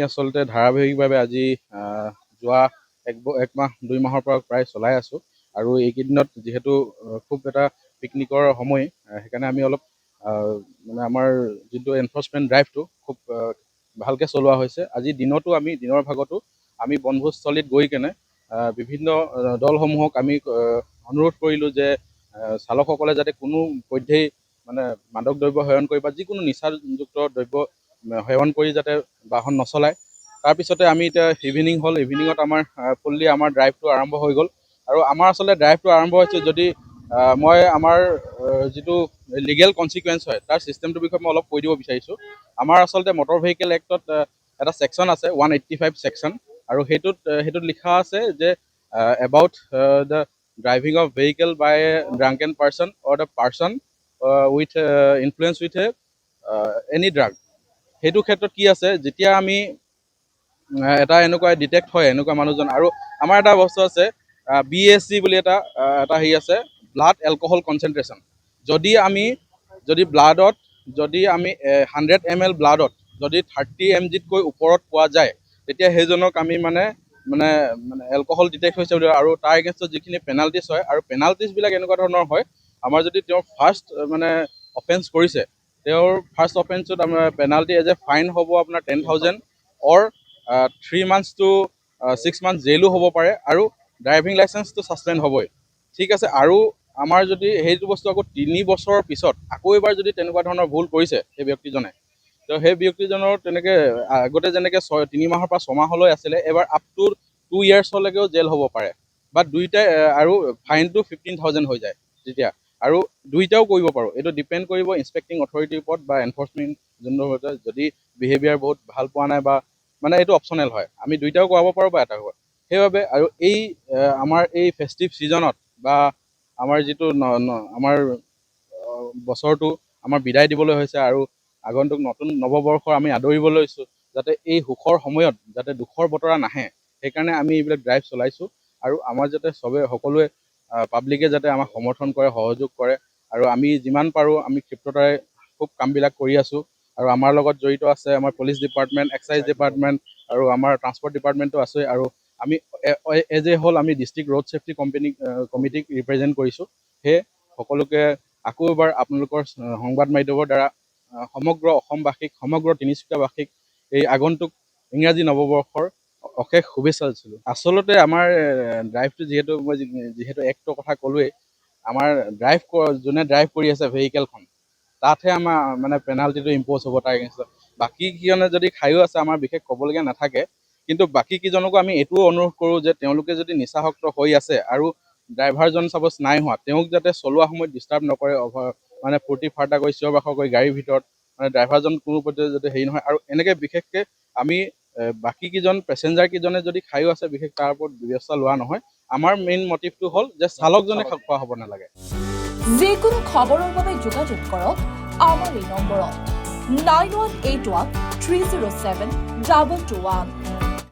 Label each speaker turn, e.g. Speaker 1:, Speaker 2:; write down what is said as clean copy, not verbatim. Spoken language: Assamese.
Speaker 1: আচলতে ধাৰাবাহিকভাৱে আজি যোৱা এক মাহ 2 মাহৰ পৰা প্ৰায় চলাই আছোঁ আৰু এইকেইদিনত যিহেতু খুব এটা পিকনিকৰ সময় সেইকাৰণে আমি অলপ মানে আমাৰ যোনটো এনফৰ্চমেণ্ট ড্ৰাইভটো খুব ভালকৈ চলোৱা হৈছে। আজি দিনৰ ভাগতো আমি বনভোজস্থলীত গৈ কেনে বিভিন্ন দলসমূহক আমি অনুৰোধ কৰিলোঁ যে চালকসকলে যাতে কোনো পধ্যেই মানে মাদক দ্ৰব্য সেৱন কৰি বা যিকোনো নিচাযুক্ত দ্ৰব্য সেৱন কৰি যাতে বাহন নচলায়। তাৰপিছতে আমি এতিয়া ইভিনিঙত আমাৰ ফুল্লি আমাৰ ড্ৰাইভটো আৰম্ভ হৈ গ'ল আৰু আমাৰ আচলতে ড্ৰাইভটো আৰম্ভ হৈছে যদি মই আমাৰ যিটো লিগেল কনচিকুৱেঞ্চ হয় তাৰ ছিষ্টেমটোৰ বিষয়ে মই অলপ কৈ দিব বিচাৰিছোঁ। আমাৰ আচলতে মটৰ ভেহিকেল এক্টত এটা ছেকশ্যন আছে 185 ছেকশ্যন আৰু সেইটোত লিখা আছে যে about the driving of vehicle by a drunken person or the person with influence with any drug. সেইটো ক্ষেত্ৰত কি আছে, যেতিয়া আমি এটা এনেকুৱা ডিটেক্ট হয় এনেকুৱা মানুহজন, আৰু আমাৰ এটা বস্তু আছে BSG বুলি এটা হেৰি আছে, ব্লাড এলকহল কনচেনট্ৰেশ্যন। যদি ব্লাডত 100 ml ব্লাডত যদি 30 mgতকৈ ওপৰত পোৱা যায় তেতিয়া সেইজনক আমি মানে এলকহল ডিটেক্ট হৈছে বুলি, আৰু তাৰ এগেইনষ্টত যিখিনি পেনাল্টিছ হয়, আৰু পেনাল্টিছবিলাক এনেকুৱা ধৰণৰ হয়, আমাৰ যদি তেওঁ ফাৰ্ষ্ট অফেন্স কৰিছে, তেওঁৰ ফাৰ্ষ্ট অফেন্সত আমাৰ পেনাল্টি এজ এ ফাইন হ'ব আপোনাৰ 10,000 অৰ 3 months to 6 months জেইলো হ'ব পাৰে আৰু ড্ৰাইভিং লাইচেন্সটো ছাছপেণ্ড হ'বই। ঠিক আছে, আৰু আমাৰ যদি সেইটো বস্তু আকৌ 3 বছৰৰ পিছত আকৌ এবাৰ যদি তেনেকুৱা ধৰণৰ ভুল কৰিছে সেই ব্যক্তিজনে, তো সেই ব্যক্তিজনৰ তেনেকৈ আগতে যেনেকৈ 3 মাহৰ পৰা 6 মাহলৈ আছিলে, এবাৰ আপ টু 2 yearsলৈকেও জেল হ'ব পাৰে বা দুইটাই, আৰু ফাইনটো 15,000 হৈ যায় তেতিয়া, আৰু দুইটাও কৰিব পাৰোঁ। এইটো ডিপেণ্ড কৰিব ইনস্পেক্টিং অথৰিটিৰ ওপৰত বা এনফৰ্চমেণ্ট যোনটো যদি বিহেভিয়াৰ বহুত ভাল পোৱা নাই বা মানে এইটো অপশ্যনেল হয়, আমি দুইটাও কৰাব পাৰোঁ বা এটা কৰিব। সেইবাবে আৰু আমাৰ এই ফেষ্টিভ ছিজনত বা আমাৰ যিটো আমাৰ বছৰটো আমাৰ বিদায় দিবলৈ হৈছে আৰু আগন্তুক নতুন নৱবৰ্ষৰ আমি আদৰিবলৈ লৈছোঁ, যাতে এই সুখৰ সময়ত যাতে দুখৰ বতৰা নাহে সেইকাৰণে আমি এইবিলাক ড্ৰাইভ চলাইছোঁ। আৰু আমাৰ যাতে সকলোৱে পাব্লিকে যাতে আমাক সমৰ্থন কৰে, সহযোগ কৰে, আৰু আমি যিমান পাৰোঁ আমি ক্ষিপ্ৰতাৰে খুব কামবিলাক কৰি আছোঁ। আৰু আমাৰ লগত জড়িত আছে আমাৰ পুলিচ ডিপাৰ্টমেণ্ট, এক্সাইজ ডিপাৰ্টমেণ্ট আৰু আমাৰ ট্ৰান্সপৰ্ট ডিপাৰ্টমেণ্টটো আছে, আৰু আমি এজ এ হ'ল আমি ডিষ্ট্ৰিক্ট ৰোড ছেফটি কমিটিক ৰিপ্ৰেজেণ্ট কৰিছোঁ। সেয়ে সকলোকে আকৌ এবাৰ আপোনালোকৰ সংবাদ মাধ্যমৰ দ্বাৰা সমগ্ৰ অসমবাসীক, সমগ্ৰ তিনিচুকীয়াবাসীক এই আগন্তুক ইংৰাজী নৱবৰ্ষৰ অশেষ শুভেচ্ছা দিছিলোঁ। আচলতে আমাৰ ড্ৰাইভটো যিহেতু এক্টৰ কথা ক'লোৱেই, আমাৰ যোনে ড্ৰাইভ কৰি আছে ভেহিকেলখন, তাতহে আমাৰ মানে পেনাল্টিটো ইম্প'জ হ'ব তাৰ এগেইনষ্টত। বাকী কেইজনে যদি খায়ো আছে আমাৰ বিশেষ ক'বলগীয়া নাথাকে, কিন্তু বাকী কেইজনকো আমি এইটোও অনুৰোধ কৰোঁ যে তেওঁলোকে যদি নিচাসক্ত হৈ আছে আৰু ড্ৰাইভাৰজন ছাপ'জ নাই হোৱা, তেওঁক যাতে চলোৱা সময়ত ডিষ্টাৰ্ব নকৰে, মানে ফূৰ্তি ফাৰ্তা কৰি চিঞৰ বাখৰ কৰি গাড়ীৰ ভিতৰত, মানে ড্ৰাইভাৰজন কোনো পধ্যে যাতে হেৰি নহয়। আৰু এনেকৈ বিশেষকৈ আমি বাকী পেচেঞ্জাৰ কেইজনে যদি খায়ো আছে, বিশেষ তাৰ ওপৰত ব্যৱস্থা লোৱা নহয়। আমাৰ মেইন মটিভটো হ'ল যে চালকজনে খোৱা হ'ব নালাগে।
Speaker 2: যিকোনো খবৰৰ বাবে যোগাযোগ কৰক আমাৰ এই নম্বৰত 9181 307 221।